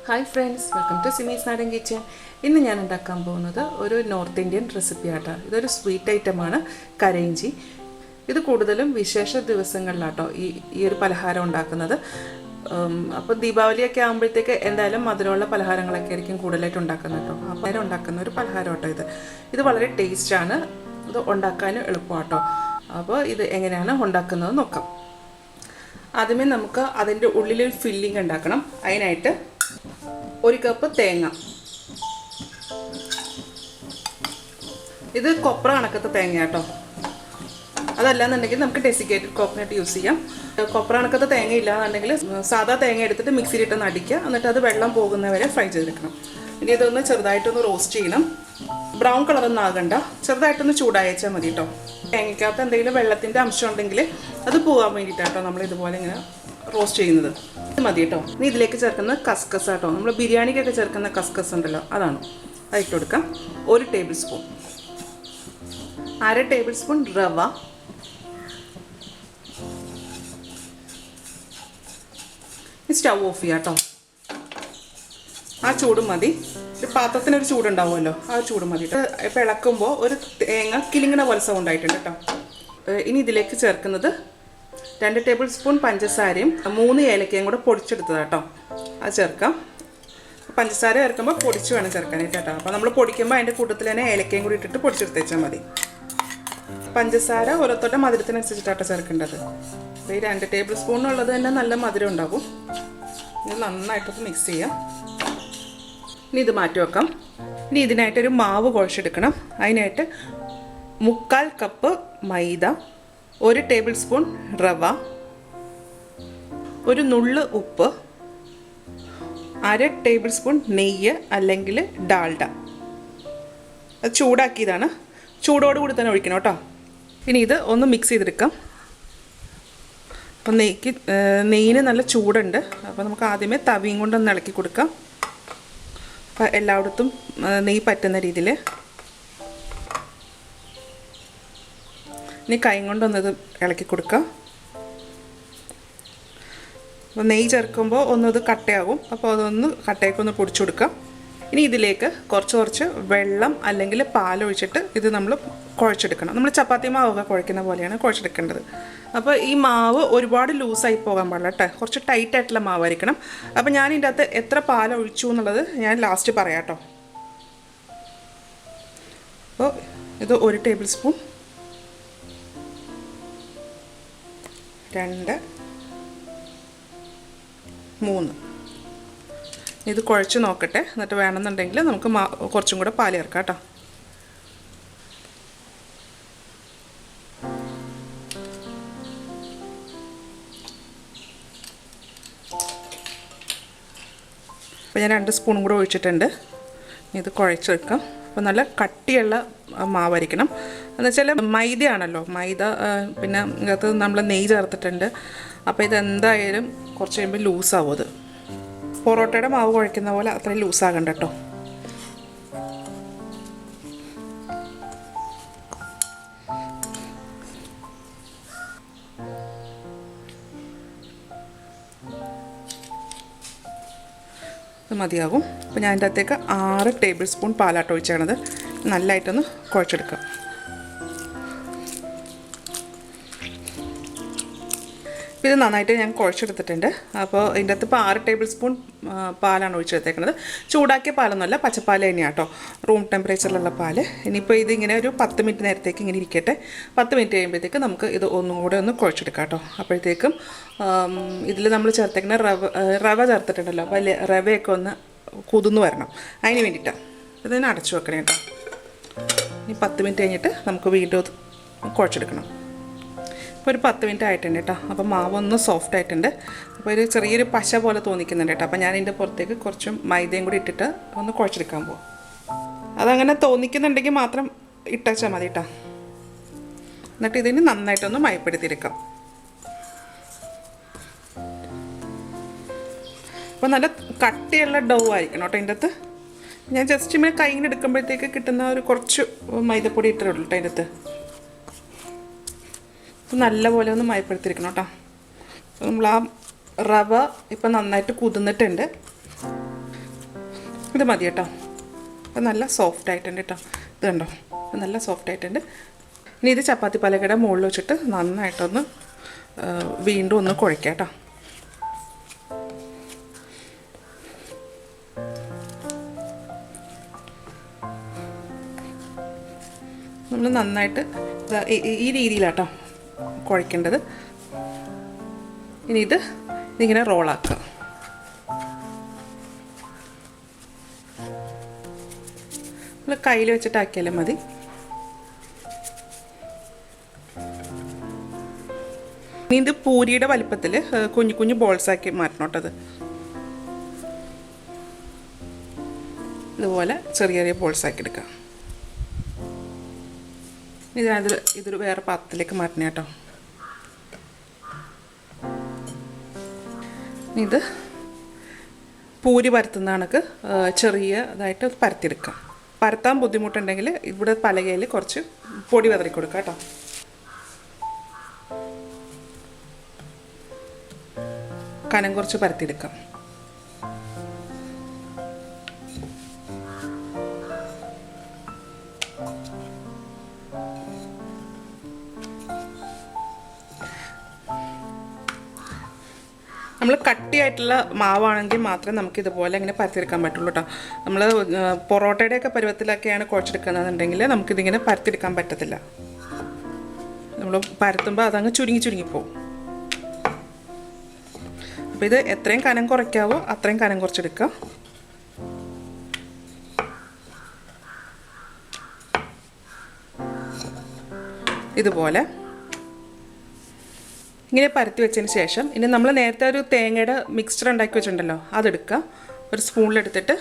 Hi friends, welcome to Simis Nadan kitchen. ഇന്ന് ഞാൻ ഉണ്ടാക്കാൻ പോകുന്നത് ഒരു നോർത്ത് ഇന്ത്യൻ റെസിപ്പി ആട്ടോ. ഇതൊരു സ്വീറ്റ് ഐറ്റം ആണ് കരയിഞ്ചി. ഇത് കൂടുതലും വിശേഷ ദിവസങ്ങളിലാട്ടോ ഈ ഒരു പലഹാരം ഉണ്ടാക്കുന്നത്. അപ്പോൾ ദീപാവലിയൊക്കെ ആകുമ്പോഴത്തേക്ക് എന്തായാലും മധുരമുള്ള പലഹാരങ്ങളൊക്കെ ആയിരിക്കും കൂടുതലായിട്ട് ഉണ്ടാക്കുന്നത് കേട്ടോ. അപ്പോൾ ഉണ്ടാക്കുന്ന ഒരു പലഹാരം കേട്ടോ ഇത്. ഇത് വളരെ ടേസ്റ്റാണ്. ഇത് ഉണ്ടാക്കാനും എളുപ്പമാട്ടോ. അപ്പോൾ ഇത് എങ്ങനെയാണ് ഉണ്ടാക്കുന്നത് നോക്കാം. ആദ്യമേ നമുക്ക് അതിൻ്റെ ഉള്ളിലൊരു ഫില്ലിംഗ് ഉണ്ടാക്കണം. അതിനായിട്ട് 1 കപ്പ് തേങ്ങ. ഇത് കൊപ്ര കണക്കത്തെ തേങ്ങ കേട്ടോ. അതല്ലാന്നുണ്ടെങ്കിൽ നമുക്ക് ഡെസിക്കേറ്റഡ് കോക്കനട്ട് യൂസ് ചെയ്യാം. കൊപ്ര കണക്കത്തെ തേങ്ങ ഇല്ലാന്നുണ്ടെങ്കിൽ സാധാ തേങ്ങ എടുത്തിട്ട് മിക്സിയിലിട്ടൊന്ന് അടിക്കുക. എന്നിട്ട് അത് വെള്ളം പോകുന്നവരെ ഫ്രൈ ചെയ്തെടുക്കണം. ഇനി ഇതൊന്ന് ചെറുതായിട്ടൊന്ന് റോസ്റ്റ് ചെയ്യണം. ബ്രൗൺ കളറൊന്നും ആകണ്ട, ചെറുതായിട്ടൊന്ന് ചൂടായച്ചാൽ മതി കേട്ടോ. തേങ്ങയ്ക്കകത്ത് എന്തെങ്കിലും വെള്ളത്തിൻ്റെ അംശം ഉണ്ടെങ്കിൽ അത് പോകാൻ വേണ്ടിയിട്ടാട്ടോ നമ്മൾ ഇതുപോലെ ഇങ്ങനെ റോസ്റ്റ് ചെയ്യുന്നത്. ഇത് മതി കേട്ടോ. ഇനി ഇതിലേക്ക് ചേർക്കുന്ന കസ്കസ് ആട്ടോ. നമ്മൾ ബിരിയാണിക്കൊക്കെ ചേർക്കുന്ന കസ്കസ് ഉണ്ടല്ലോ, അതാണ്. അതിട്ട് കൊടുക്കാം. 1 ടേബിൾ സ്പൂൺ, 1/2 ടേബിൾ സ്പൂൺ റവ, സ്റ്റൗ ഓഫ് ചെയ്യാം കേട്ടോ. ആ ചൂട് മതി. ഒരു പാത്രത്തിനൊരു ചൂടുണ്ടാവുമല്ലോ, ആ ചൂട് മതി. ഇപ്പോൾ ഇളക്കുമ്പോൾ ഒരു തേങ്ങ കിളിങ്ങണ പോലെ സൗണ്ട് ആയിട്ടുണ്ട് കേട്ടോ. ഇനി ഇതിലേക്ക് ചേർക്കുന്നത് 2 ടേബിൾ സ്പൂൺ പഞ്ചസാരയും 3 ഏലക്കയും കൂടെ പൊടിച്ചെടുത്തതാണ് കേട്ടോ. അത് ചേർക്കാം. പഞ്ചസാര ചേർക്കുമ്പോൾ പൊടിച്ച് വേണം ചേർക്കാനായിട്ട് കേട്ടോ. അപ്പോൾ നമ്മൾ പൊടിക്കുമ്പോൾ അതിൻ്റെ കൂട്ടത്തിൽ തന്നെ ഏലക്കയും കൂടി ഇട്ടിട്ട് പൊടിച്ചെടുത്ത് വെച്ചാൽ മതി. പഞ്ചസാര ഓരോരുത്തരുടെ മധുരത്തിനനുസരിച്ചിട്ടാട്ടോ ചേർക്കേണ്ടത്. അപ്പോൾ ഈ 2 ടേബിൾ സ്പൂണുള്ളത് തന്നെ നല്ല മധുരം ഉണ്ടാകും. ഇത് നന്നായിട്ടൊന്ന് മിക്സ് ചെയ്യാം. ഇനി ഇത് മാറ്റി വെക്കാം. ഇനി ഇതിനായിട്ടൊരു മാവ് കുഴച്ചെടുക്കണം. അതിനായിട്ട് 3/4 കപ്പ് മൈദ, 1 ടേബിൾ സ്പൂൺ റവ, ഒരു നുള്ള് ഉപ്പ്, 1/2 ടേബിൾ സ്പൂൺ നെയ്യ് അല്ലെങ്കിൽ ഡാൽഡ. അത് ചൂടാക്കിയതാണ്. ചൂടോട് കൂടി തന്നെ ഒഴിക്കണം കേട്ടോ. ഇനി ഇത് ഒന്ന് മിക്സ് ചെയ്തെടുക്കാം. അപ്പം നെയ്യിന് നല്ല ചൂടുണ്ട്. അപ്പോൾ നമുക്ക് ആദ്യമേ തവിയും കൊണ്ടൊന്ന് ഇളക്കി കൊടുക്കാം. അപ്പോൾ എല്ലായിടത്തും നെയ്യ് പറ്റുന്ന രീതിയിൽ. ഇനി കൈ കൊണ്ടൊന്നത് ഇളക്കി കൊടുക്കാം. അപ്പോൾ നെയ്യ് ചേർക്കുമ്പോൾ ഒന്നത് കട്ടയാകും. അപ്പോൾ അതൊന്ന് കട്ടയൊക്കെ പൊടിച്ചു കൊടുക്കാം. ഇനി ഇതിലേക്ക് കുറച്ച് വെള്ളം അല്ലെങ്കിൽ പാലൊഴിച്ചിട്ട് ഇത് നമ്മൾ കുഴച്ചെടുക്കണം. നമ്മൾ ചപ്പാത്തി മാവൊക്കെ കുഴക്കുന്ന പോലെയാണ് കുഴച്ചെടുക്കേണ്ടത്. അപ്പോൾ ഈ മാവ് ഒരുപാട് ലൂസായി പോകാൻ പാടില്ല കേട്ടോ. കുറച്ച് ടൈറ്റായിട്ടുള്ള മാവായിരിക്കണം. അപ്പോൾ ഞാൻ ഇതിൻ്റെ അകത്ത് എത്ര പാലൊഴിച്ചു എന്നുള്ളത് ഞാൻ ലാസ്റ്റ് പറയാം കേട്ടോ. അപ്പോൾ ഇത് 1 ടേബിൾ സ്പൂൺ, 2, 3. ഇത് കുഴച്ച് നോക്കട്ടെ. എന്നിട്ട് വേണമെന്നുണ്ടെങ്കിൽ നമുക്ക് കുറച്ചും കൂടെ പാൽ ചേർക്കാം കേട്ടോ. അപ്പോൾ ഞാൻ 2 സ്പൂണും കൂടെ ഒഴിച്ചിട്ടുണ്ട്. ഇത് കുഴച്ച് വെക്കാം. അപ്പോൾ നല്ല കട്ടിയുള്ള മാവായിരിക്കണം. എന്നുവെച്ചാൽ മൈദയാണല്ലോ, മൈദ പിന്നെ ഇതിനകത്ത് നമ്മൾ നെയ്യ് ചേർത്തിട്ടുണ്ട്. അപ്പോൾ ഇതെന്തായാലും കുറച്ച് കഴിയുമ്പോൾ ലൂസാവും. അത് പൊറോട്ടയുടെ മാവ് കുഴക്കുന്ന പോലെ അത്രയും ലൂസാകണ്ട കേട്ടോ. ഇത് മതിയാകും. അപ്പോൾ ഞാൻ അതിൻ്റെ അകത്തേക്ക് 6 ടേബിൾ സ്പൂൺ പാലാട്ടോ ഒഴിച്ചാണത്. നല്ലതായിട്ടൊന്ന് കുഴച്ചെടുക്കാം. ഇത് നന്നായിട്ട് ഞാൻ കുഴച്ചെടുത്തിട്ടുണ്ട്. അപ്പോൾ ഇതിൻ്റെ അകത്ത് ഇപ്പോൾ 6 ടേബിൾ സ്പൂൺ പാലാണ് ഒഴിച്ചെടുത്തേക്കുന്നത്. ചൂടാക്കിയ പാലൊന്നുമല്ല, പച്ചപ്പാൽ തന്നെയാണ് കേട്ടോ, റൂം ടെമ്പറേച്ചറിലുള്ള പാല്. ഇനിയിപ്പോൾ ഇതിങ്ങനെ ഒരു 10 മിനിറ്റ് നേരത്തേക്ക് ഇങ്ങനെ ഇരിക്കട്ടെ. 10 മിനിറ്റ് കഴിയുമ്പോഴത്തേക്ക് നമുക്ക് ഇത് ഒന്നും കൂടെ ഒന്ന് കുഴച്ചെടുക്കാം കേട്ടോ. അപ്പോഴത്തേക്കും ഇതിൽ നമ്മൾ ചേർത്തേക്കുന്ന റവ ചേർത്തിട്ടുണ്ടല്ലോ, അപ്പോൾ റവയൊക്കെ ഒന്ന് കുതിർന്ന് വരണം. അതിന് വേണ്ടിയിട്ടാണ് ഇതിനെ അടച്ചു വെക്കണം കേട്ടോ. ഇനി 10 മിനിറ്റ് കഴിഞ്ഞിട്ട് നമുക്ക് വീണ്ടും അത് കുഴച്ചെടുക്കണം. ഇപ്പോൾ ഒരു 10 മിനിറ്റ് ആയിട്ടുണ്ട് കേട്ടോ. അപ്പോൾ മാവൊന്ന് സോഫ്റ്റ് ആയിട്ടുണ്ട്. അപ്പോൾ ഒരു ചെറിയൊരു പശ പോലെ തോന്നിക്കുന്നുണ്ട് കേട്ടോ. അപ്പോൾ ഞാൻ ഇതിൻ്റെ പുറത്തേക്ക് കുറച്ചും മൈദയും കൂടി ഇട്ടിട്ട് ഒന്ന് കുഴച്ചെടുക്കാൻ പോകും. അതങ്ങനെ തോന്നിക്കുന്നുണ്ടെങ്കിൽ മാത്രം ഇട്ടാച്ചാൽ മതി കേട്ടോ. എന്നിട്ട് ഇതിന് നന്നായിട്ടൊന്ന് മയപ്പെടുത്തിയെടുക്കാം. അപ്പോൾ നല്ല കട്ടിയുള്ള ഡൗ ആയിരിക്കണം കേട്ടോ ഇതിൻ്റെ അകത്ത്. ഞാൻ ജസ്റ്റ് ഇങ്ങനെ കൈയിന് എടുക്കുമ്പോഴത്തേക്ക് കിട്ടുന്ന ഒരു കുറച്ച് മൈദപ്പൊടി ഇട്ടേ ഉള്ളൂ കേട്ടോ അതിൻ്റെ അകത്ത്. നല്ലപോലെ ഒന്ന് മയപ്പെടുത്തിയിരിക്കണം കേട്ടോ. നമ്മൾ ആ റവ ഇപ്പം നന്നായിട്ട് കുതിർന്നിട്ടുണ്ട്. ഇത് മതി കേട്ടോ. അപ്പം നല്ല സോഫ്റ്റ് ആയിട്ടുണ്ട് കേട്ടോ. ഇത് കണ്ടോ, നല്ല സോഫ്റ്റ് ആയിട്ടുണ്ട്. ഇനി ഇത് ചപ്പാത്തി പലകയുടെ മുകളിൽ വെച്ചിട്ട് നന്നായിട്ടൊന്ന് വീണ്ടും ഒന്ന് കുഴയ്ക്കാം കേട്ടോ. നമ്മൾ നന്നായിട്ട് ഈ രീതിയിലാട്ടോ കുഴയ്ക്കേണ്ടത്. ഇനി ഇതിങ്ങനെ റോളാക്കുക. നമ്മൾ കയ്യിൽ വെച്ചിട്ടാക്കിയാലും മതി. ഇനി ഇത് പൂരിയുടെ വലിപ്പത്തിൽ കുഞ്ഞു കുഞ്ഞു ബോൾസാക്കി മാറ്റണം കേട്ടത്. ഇതുപോലെ ചെറിയ ചെറിയ ബോൾസാക്കി എടുക്കാം. ഇതൊരു വേറെ പാത്രത്തിലേക്ക് മാറ്റണം കേട്ടോ. ഇത് പൂരി പരത്തുന്ന കണക്ക് ചെറിയതായിട്ട് പരത്തിയെടുക്കാം. പരത്താൻ ബുദ്ധിമുട്ടുണ്ടെങ്കിൽ ഇവിടെ പലകയിൽ കുറച്ച് പൊടി വിതറി കൊടുക്കാം കേട്ടോ. കനം കുറച്ച് പരത്തിയെടുക്കാം. നമ്മൾ കട്ടിയായിട്ടുള്ള മാവാണെങ്കിൽ മാത്രമേ നമുക്ക് ഇതുപോലെ ഇങ്ങനെ പരത്തിയെടുക്കാൻ പറ്റുള്ളൂ കേട്ടോ. നമ്മൾ പൊറോട്ടയുടെയൊക്കെ പരുവത്തിലൊക്കെയാണ് കുഴച്ചെടുക്കുന്നതെന്നുണ്ടെങ്കിൽ നമുക്കിതിങ്ങനെ പരത്തിയെടുക്കാൻ പറ്റത്തില്ല. നമ്മൾ പരത്തുമ്പോൾ അതങ്ങ് ചുരുങ്ങിപ്പോവും. അപ്പോൾ ഇത് എത്രയും കനം കുറയ്ക്കാവോ അത്രയും കനം കുറച്ചെടുക്കുക. ഇതുപോലെ ഇങ്ങനെ പരത്തി വെച്ചതിന് ശേഷം ഇനി നമ്മൾ നേരത്തെ ഒരു തേങ്ങയുടെ മിക്സ്ചർ ഉണ്ടാക്കി വെച്ചിട്ടുണ്ടല്ലോ, അതെടുക്കുക. ഒരു സ്പൂണിലെടുത്തിട്ട്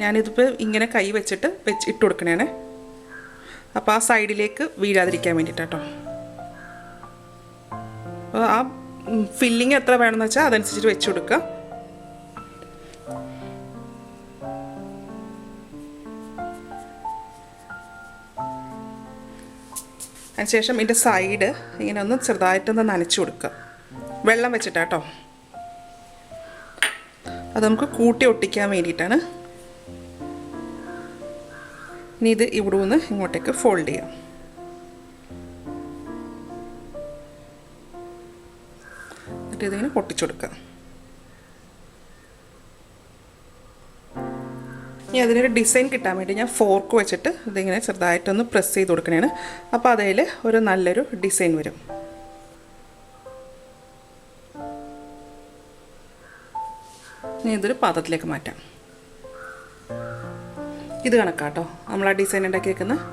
ഞാനിതിപ്പോൾ ഇങ്ങനെ കൈ വെച്ചിട്ട് ഇട്ട് കൊടുക്കണേ. അപ്പോൾ ആ സൈഡിലേക്ക് വീഴാതിരിക്കാൻ വേണ്ടിയിട്ടാട്ടോ. അപ്പോൾ ആ ഫില്ലിങ് എത്ര വേണമെന്ന് വെച്ചാൽ അതനുസരിച്ചിട്ട് വെച്ച് കൊടുക്കുക. അതിനുശേഷം ഇതിൻ്റെ സൈഡ് ഇങ്ങനെ ഒന്ന് ചെറുതായിട്ടൊന്ന് നനച്ചു കൊടുക്കുക, വെള്ളം വെച്ചിട്ടാട്ടോ. അത് നമുക്ക് കൂട്ടി ഒട്ടിക്കാൻ വേണ്ടിയിട്ടാണ്. ഇനി ഇത് ഇവിടെ നിന്ന് ഇങ്ങോട്ടേക്ക് ഫോൾഡ് ചെയ്യാം. എന്നിട്ട് ഇതിങ്ങനെ പൊട്ടിച്ചു കൊടുക്കുക. ഇനി അതിനൊരു ഡിസൈൻ കിട്ടാൻ വേണ്ടി ഞാൻ ഫോർക്ക് വെച്ചിട്ട് ഇതിങ്ങനെ ചെറുതായിട്ടൊന്ന് പ്രസ് ചെയ്ത് കൊടുക്കണേണ്. അപ്പോൾ അതിൽ ഒരു നല്ലൊരു ഡിസൈൻ വരും. ഇനി ഇതൊരു പാത്രത്തിലേക്ക് മാറ്റാം. ഇത് കണക്കാട്ടോ നമ്മൾ ആ ഡിസൈൻ ഉണ്ടാക്കി വെക്കുന്നത്.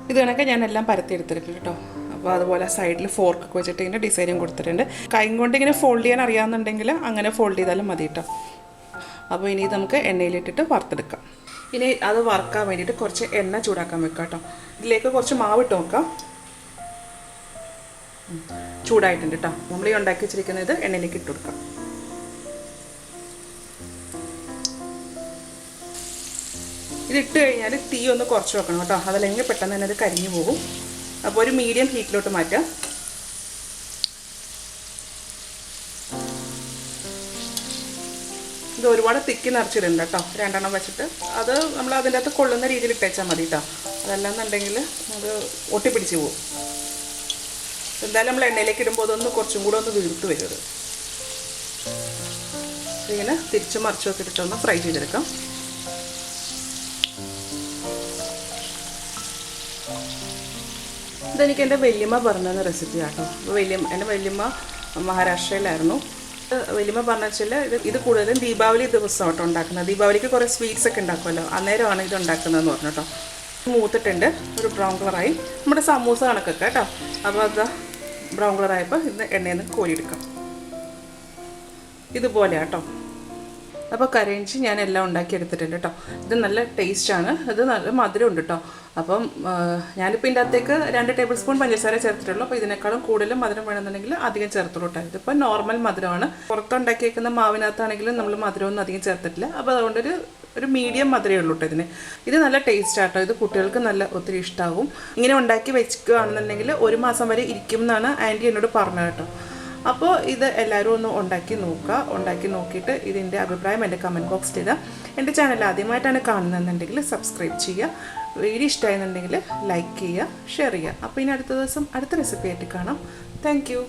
ഇത് കണക്കെ ഞാൻ എല്ലാം പരത്തി എടുത്തിട്ടുണ്ട് കേട്ടോ. അപ്പോൾ അതുപോലെ സൈഡിൽ ഫോർക്കൊക്കെ വെച്ചിട്ട് ഇങ്ങനെ ഡിസൈനും കൊടുത്തിട്ടുണ്ട്. കൈ കൊണ്ട് ഇങ്ങനെ ഫോൾഡ് ചെയ്യാൻ അറിയാമെന്നുണ്ടെങ്കിൽ അങ്ങനെ ഫോൾഡ് ചെയ്താലും മതി കേട്ടോ. അപ്പോൾ ഇനി നമുക്ക് എണ്ണയിലിട്ടിട്ട് വറുത്തെടുക്കാം. ഇനി അത് വറുക്കാൻ വേണ്ടിയിട്ട് കുറച്ച് എണ്ണ ചൂടാക്കാൻ വെക്കാം കേട്ടോ. ഇതിലേക്ക് കുറച്ച് മാവ് ഇട്ട് നോക്കാം. ചൂടായിട്ടുണ്ട് കേട്ടോ. നമ്മൾ ഈ ഉണ്ടാക്കി വെച്ചിരിക്കുന്നത് എണ്ണയിലേക്ക് ഇട്ട് കൊടുക്കാം. ഇതിട്ട് കഴിഞ്ഞാൽ തീ ഒന്ന് കുറച്ച് വെക്കണം കേട്ടോ. അതല്ലെങ്കിൽ പെട്ടെന്ന് തന്നെ അത് കരിഞ്ഞു പോകും. അപ്പോൾ ഒരു മീഡിയം ഹീറ്റിലോട്ട് മാറ്റാം. ഇത് ഒരുപാട് തിക്കി നിറച്ചിടുന്നുണ്ട് കേട്ടോ. രണ്ടെണ്ണം വെച്ചിട്ട് അത് നമ്മൾ അതിൻ്റെ അകത്ത് കൊള്ളുന്ന രീതിയിൽ ഇട്ടേച്ചാൽ മതി കേട്ടോ. അതല്ലാന്നുണ്ടെങ്കിൽ അത് ഒട്ടിപ്പിടിച്ച് പോകും. എന്തായാലും നമ്മൾ എണ്ണയിലേക്ക് ഇടുമ്പോൾ അതൊന്ന് കുറച്ചും കൂടെ ഒന്ന് വീർത്ത് വരും. ഇങ്ങനെ തിരിച്ച് മറിച്ച് വെച്ചിട്ടൊന്ന് ഫ്രൈ ചെയ്തെടുക്കാം. ഇതെനിക്ക് എൻ്റെ വല്യമ്മ പറഞ്ഞ റെസിപ്പി കേട്ടോ. അപ്പോൾ എൻ്റെ വല്യമ്മ മഹാരാഷ്ട്രയിലായിരുന്നു. വല്യമ്മ പറഞ്ഞു വെച്ചാൽ ഇത് കൂടുതലും ദീപാവലി ദിവസം കേട്ടോ ഉണ്ടാക്കുന്നത്. ദീപാവലിക്ക് കുറേ സ്വീറ്റ്സ് ഒക്കെ ഉണ്ടാക്കുമല്ലോ, അന്നേരമാണ് ഇത് ഉണ്ടാക്കുന്നതെന്ന് പറഞ്ഞു കേട്ടോ. മൂത്തിട്ടുണ്ട്, ഒരു ബ്രൗൺ കളറായി. നമ്മുടെ സമൂസ കണക്കൊക്കെ കേട്ടോ. അപ്പോൾ അത് ബ്രൗൺ കളറായപ്പോൾ ഇത് എണ്ണയിൽ നിന്ന് കോരിയെടുക്കാം. ഇതുപോലെ കേട്ടോ. അപ്പോൾ കരഞ്ചി ഞാൻ എല്ലാം ഉണ്ടാക്കി എടുത്തിട്ടുണ്ട് കേട്ടോ. ഇത് നല്ല ടേസ്റ്റാണ്. ഇത് നല്ല മധുരമുണ്ട് കേട്ടോ. അപ്പം ഞാനിപ്പോൾ ഇതിൻ്റെ അകത്തേക്ക് 2 ടേബിൾ സ്പൂൺ പഞ്ചസാര ചേർത്തിട്ടുള്ളൂ. അപ്പോൾ ഇതിനേക്കാളും കൂടുതലും മധുരം വേണമെന്നുണ്ടെങ്കിൽ അധികം ചേർത്തുള്ളൂ കേട്ടോ. ഇതിപ്പോൾ നോർമൽ മധുരമാണ്. പുറത്തുണ്ടാക്കി വെക്കുന്ന മാവിനകത്താണെങ്കിലും നമ്മൾ മധുരമൊന്നും അധികം ചേർത്തിട്ടില്ല. അപ്പോൾ അതുകൊണ്ടൊരു മീഡിയം മധുരമേ ഉള്ളൂ കേട്ടോ ഇതിന്. ഇത് നല്ല ടേസ്റ്റ് ആട്ടോ. ഇത് കുട്ടികൾക്ക് നല്ല ഒത്തിരി ഇഷ്ടമാകും. ഇങ്ങനെ ഉണ്ടാക്കി വെക്കുകയാണെന്നുണ്ടെങ്കിൽ 1 മാസം വരെ ഇരിക്കും എന്നാണ് ആൻറ്റി എന്നോട് പറഞ്ഞത് കേട്ടോ. അപ്പോൾ ഇത് എല്ലാവരും ഒന്ന് ഉണ്ടാക്കി നോക്കുക. ഉണ്ടാക്കി നോക്കിയിട്ട് ഇതിൻ്റെ അഭിപ്രായം എൻ്റെ കമൻറ്റ് ബോക്സിൽ ഇടുക. എൻ്റെ ചാനൽ ആദ്യമായിട്ടാണ് കാണുന്നതെന്നുണ്ടെങ്കിൽ സബ്സ്ക്രൈബ് ചെയ്യുക. വീഡിയോ ഇഷ്ടമായെന്നുണ്ടെങ്കിൽ ലൈക്ക് ചെയ്യുക, ഷെയർ ചെയ്യുക. അപ്പോൾ ഇനി അടുത്ത ദിവസം അടുത്ത റെസിപ്പി ആയിട്ട് കാണാം. Thank you.